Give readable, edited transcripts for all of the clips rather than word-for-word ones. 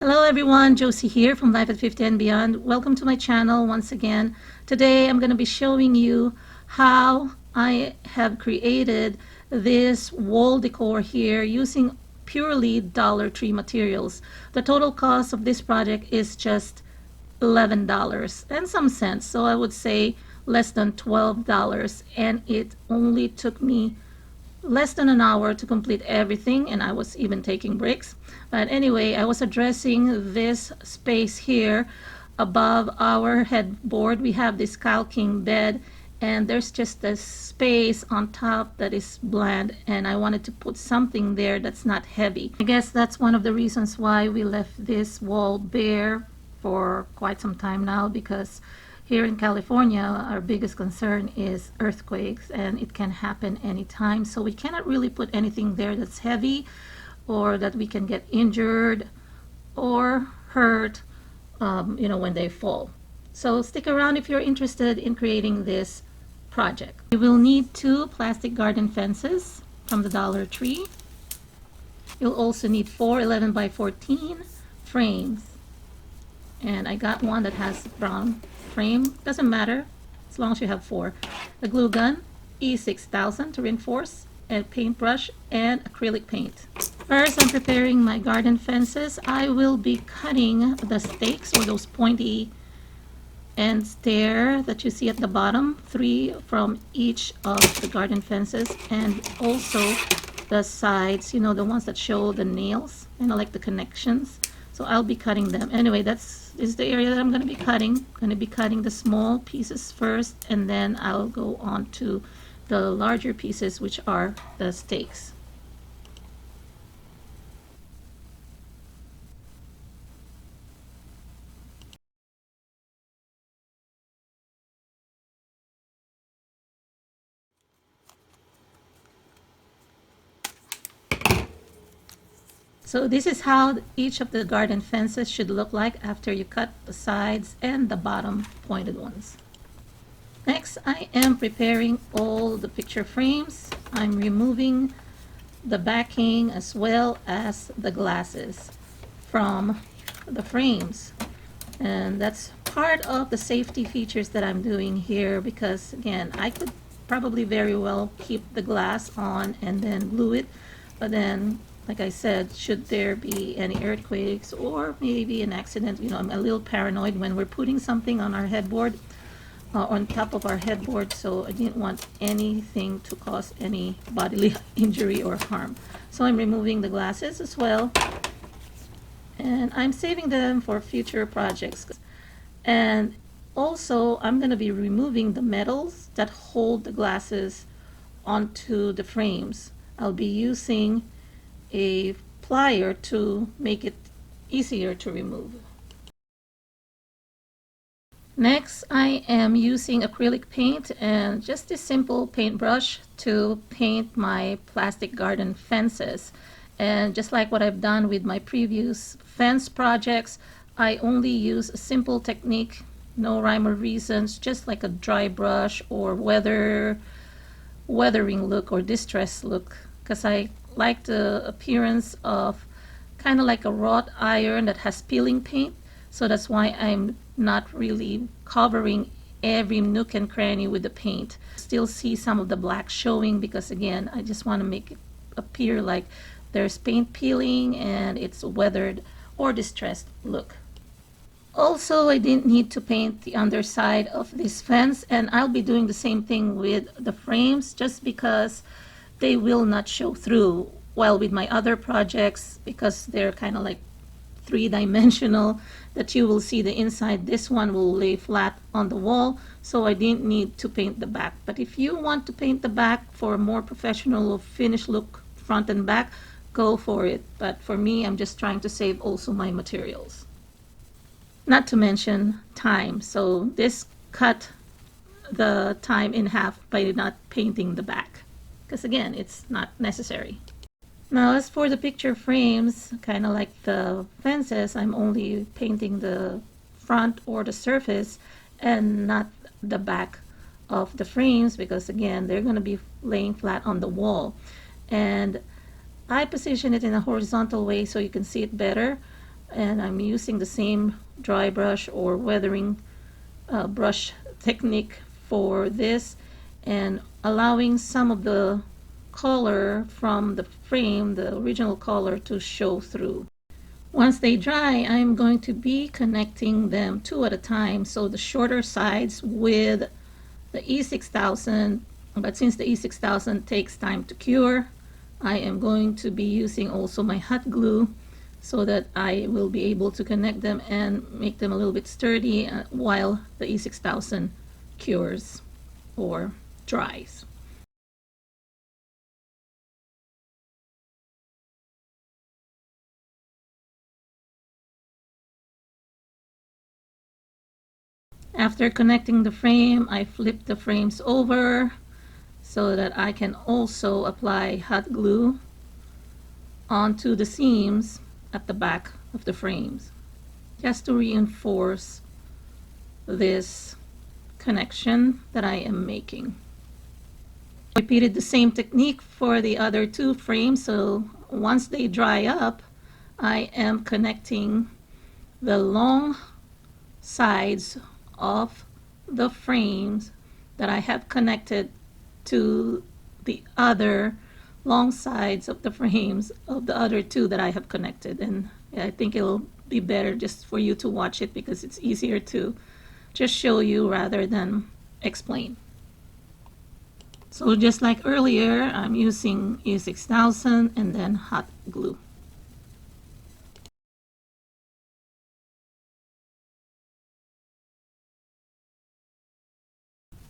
Hello everyone, Josie here from Life at 50 and Beyond. Welcome to my channel once again. Today I'm going to be showing you how I have created this wall decor here using purely Dollar Tree materials. The total cost of this project is just $11 and some cents, so I would say less than $12, and it only took me less than an hour to complete everything, and I was even taking breaks. But anyway, I was addressing this space here above our headboard. We have this calking bed, and there's just this space on top that is bland, and I wanted to put something there that's not heavy. I guess that's one of the reasons why we left this wall bare for quite some time now, because here in California, our biggest concern is earthquakes, and it can happen anytime. So we cannot really put anything there that's heavy or that we can get injured or hurt, when they fall. So stick around if you're interested in creating this project. You will need 2 plastic garden fences from the Dollar Tree. You'll also need 4 11 by 14 frames. And I got one that has brown frame. Doesn't matter as long as you have 4. The glue gun, E6000 to reinforce, and paintbrush and acrylic paint. First, I'm preparing my garden fences. I will be cutting the stakes, or those pointy ends there that you see at the bottom, 3 from each of the garden fences, and also the sides, the ones that show the nails, like the connections. So I'll be cutting them. Anyway, this is the area that I'm going to be cutting. I'm going to be cutting the small pieces first, and then I'll go on to the larger pieces, which are the stakes. So this is how each of the garden fences should look like after you cut the sides and the bottom pointed ones. Next, I am preparing all the picture frames. I'm removing the backing as well as the glasses from the frames. And that's part of the safety features that I'm doing here, because again, I could probably very well keep the glass on and then glue it, but then, like I said, should there be any earthquakes or maybe an accident, I'm a little paranoid when we're putting something on our headboard, on top of our headboard, so I didn't want anything to cause any bodily injury or harm. So I'm removing the glasses as well, and I'm saving them for future projects. And also, I'm going to be removing the metals that hold the glasses onto the frames. I'll be using a plier to make it easier to remove. Next, I am using acrylic paint and just a simple paintbrush to paint my plastic garden fences. And just like what I've done with my previous fence projects, I only use a simple technique, no rhyme or reasons, just like a dry brush or weathering look or distress look, because I like the appearance of kind of like a wrought iron that has peeling paint. So that's why I'm not really covering every nook and cranny with the paint. Still see some of the black showing, because again, I just want to make it appear like there's paint peeling and it's a weathered or distressed look. Also, I didn't need to paint the underside of this fence, and I'll be doing the same thing with the frames just because they will not show through. While with my other projects, because they're kind of like 3-dimensional, that you will see the inside, this one will lay flat on the wall, so I didn't need to paint the back. But if you want to paint the back for a more professional or finished look front and back, go for it. But for me, I'm just trying to save also my materials. Not to mention time. So this cut the time in half by not painting the back, because again, it's not necessary. Now, as for the picture frames, kind of like the fences, I'm only painting the front or the surface and not the back of the frames, because again, they're going to be laying flat on the wall. And I position it in a horizontal way so you can see it better. and I'm using the same dry brush or weathering brush technique for this, and allowing some of the color from the frame, the original color, to show through. Once they dry, I'm going to be connecting them two at a time, so the shorter sides with the E6000, but since the E6000 takes time to cure, I am going to be using also my hot glue so that I will be able to connect them and make them a little bit sturdy while the E6000 cures or dries. After connecting the frame, I flip the frames over so that I can also apply hot glue onto the seams at the back of the frames, just to reinforce this connection that I am making. Repeated the same technique for the other two frames, so once they dry up, I am connecting the long sides of the frames that I have connected to the other long sides of the frames of the other two that I have connected. And I think it'll be better just for you to watch it because it's easier to just show you rather than explain. So just like earlier, I'm using E6000 and then hot glue.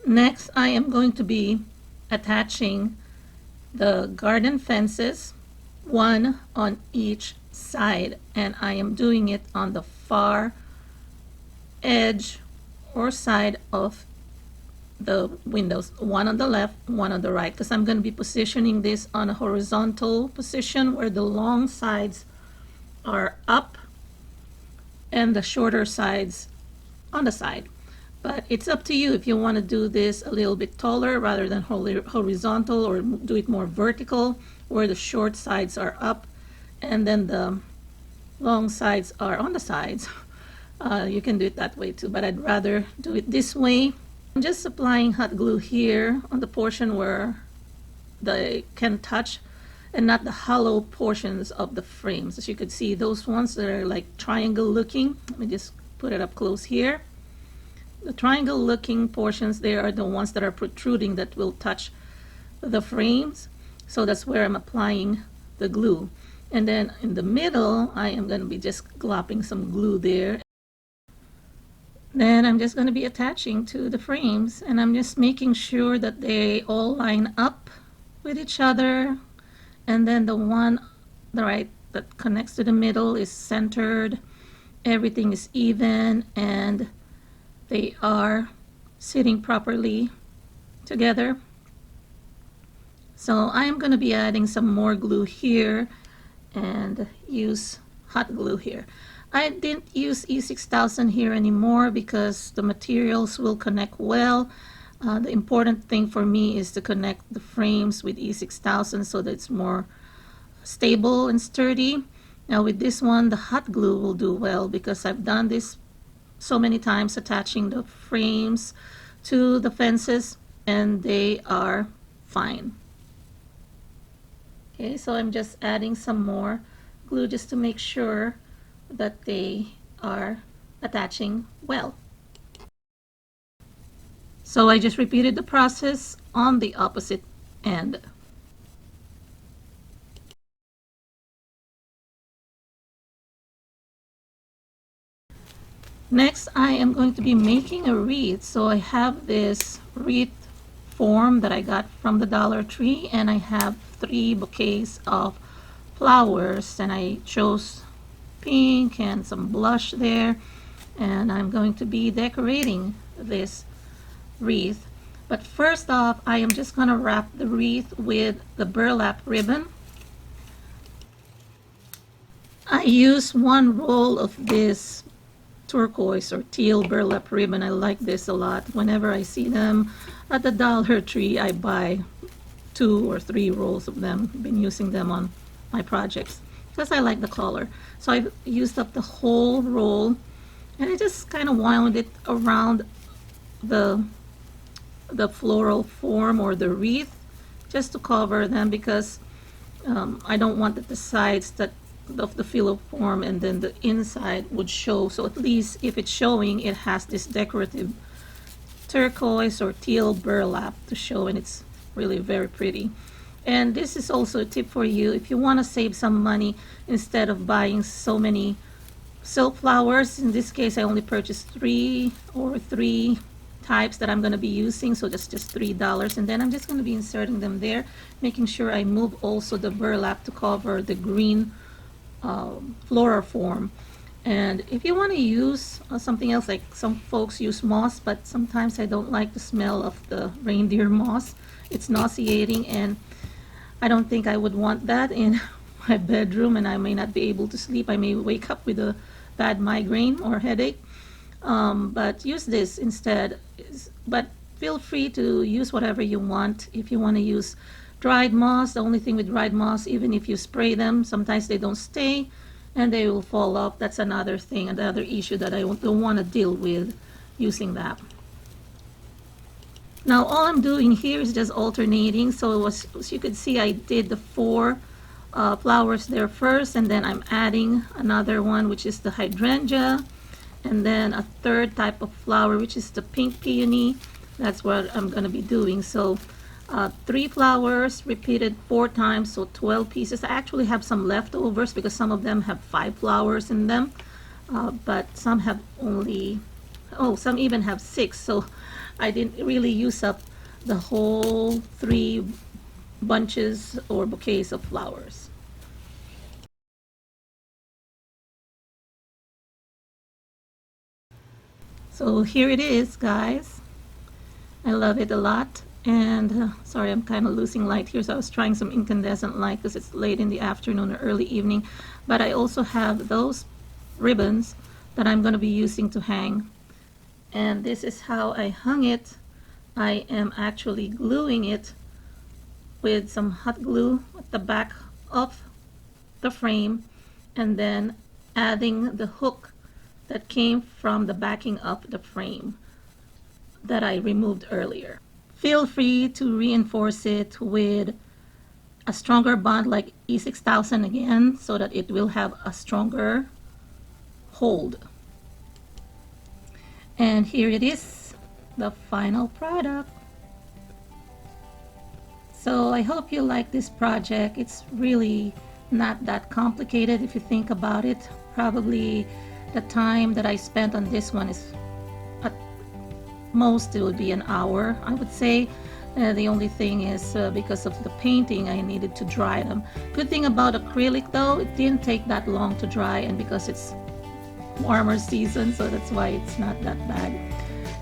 Next, I am going to be attaching the garden fences, one on each side, and I am doing it on the far edge or side of the windows, one on the left, one on the right, because I'm going to be positioning this on a horizontal position where the long sides are up and the shorter sides on the side. But it's up to you if you want to do this a little bit taller rather than horizontal, or do it more vertical where the short sides are up and then the long sides are on the sides. You can do it that way too, but I'd rather do it this way. I'm just applying hot glue here on the portion where they can touch and not the hollow portions of the frames. As you can see, those ones that are like triangle looking, let me just put it up close here. The triangle looking portions there are the ones that are protruding that will touch the frames. So that's where I'm applying the glue. And then in the middle, I am going to be just glopping some glue there. Then I'm just going to be attaching to the frames, and I'm just making sure that they all line up with each other. And then the one, the right, that connects to the middle is centered. Everything is even and they are sitting properly together. So I'm going to be adding some more glue here and use hot glue here. I didn't use E6000 here anymore because the materials will connect well. The important thing for me is to connect the frames with E6000 so that it's more stable and sturdy. Now with this one, the hot glue will do well because I've done this so many times, attaching the frames to the fences, and they are fine. Okay, so I'm just adding some more glue just to make sure that they are attaching well. So I just repeated the process on the opposite end. Next, I am going to be making a wreath. So I have this wreath form that I got from the Dollar Tree, and I have 3 bouquets of flowers, and I chose pink and some blush there, and I'm going to be decorating this wreath. But first off, I am just going to wrap the wreath with the burlap ribbon. I use 1 roll of this turquoise or teal burlap ribbon. I like this a lot. Whenever I see them at the Dollar Tree, I buy 2 or 3 rolls of them. I've been using them on my projects. because I like the color. So I used up the whole roll, and I just kind of wound it around the floral form or the wreath, just to cover them, because I don't want that the sides that of the filo form and then the inside would show. So at least if it's showing, it has this decorative turquoise or teal burlap to show, and it's really very pretty. And this is also a tip for you if you want to save some money. Instead of buying so many silk flowers, in this case I only purchased three types that I'm going to be using, so that's just $3, and then I'm just going to be inserting them there, making sure I move also the burlap to cover the green floral form. And if you want to use something else, like some folks use moss, but sometimes I don't like the smell of the reindeer moss. It's nauseating, and I don't think I would want that in my bedroom, and I may not be able to sleep. I may wake up with a bad migraine or headache. But use this instead. But feel free to use whatever you want. If you want to use dried moss, the only thing with dried moss, even if you spray them, sometimes they don't stay and they will fall off. That's another thing, another issue that I don't want to deal with using that. Now all I'm doing here is just alternating. So as you could see, I did the 4 flowers there first, and then I'm adding another one, which is the hydrangea, and then a third type of flower, which is the pink peony. That's what I'm going to be doing. So 3 flowers repeated 4 times, so 12 pieces. I actually have some leftovers because some of them have 5 flowers in them, but some have only, some even have 6. So I didn't really use up the whole 3 bunches or bouquets of flowers. So here it is, guys. I love it a lot. And sorry, I'm kind of losing light here, so I was trying some incandescent light because it's late in the afternoon or early evening. But I also have those ribbons that I'm going to be using to hang. And this is how I hung it. I am actually gluing it with some hot glue at the back of the frame, and then adding the hook that came from the backing of the frame that I removed earlier. Feel free to reinforce it with a stronger bond like E6000 again, so that it will have a stronger hold. And here it is, the final product. So I hope you like this project. It's really not that complicated if you think about it. Probably the time that I spent on this one is at most it would be an hour, I would say. The only thing is because of the painting, I needed to dry them. Good thing about acrylic though, it didn't take that long to dry, and because it's warmer season, so that's why it's not that bad.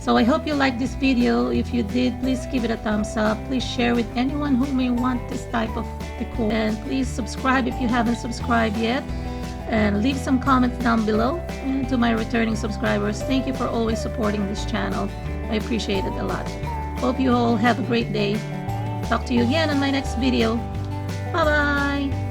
So I hope you liked this video. If you did, please give it a thumbs up. Please share with anyone who may want this type of decor, and please subscribe if you haven't subscribed yet, and leave some comments down below. And to my returning subscribers, thank you for always supporting this channel. I appreciate it a lot. Hope you all have a great day. Talk to you again in my next video. Bye bye.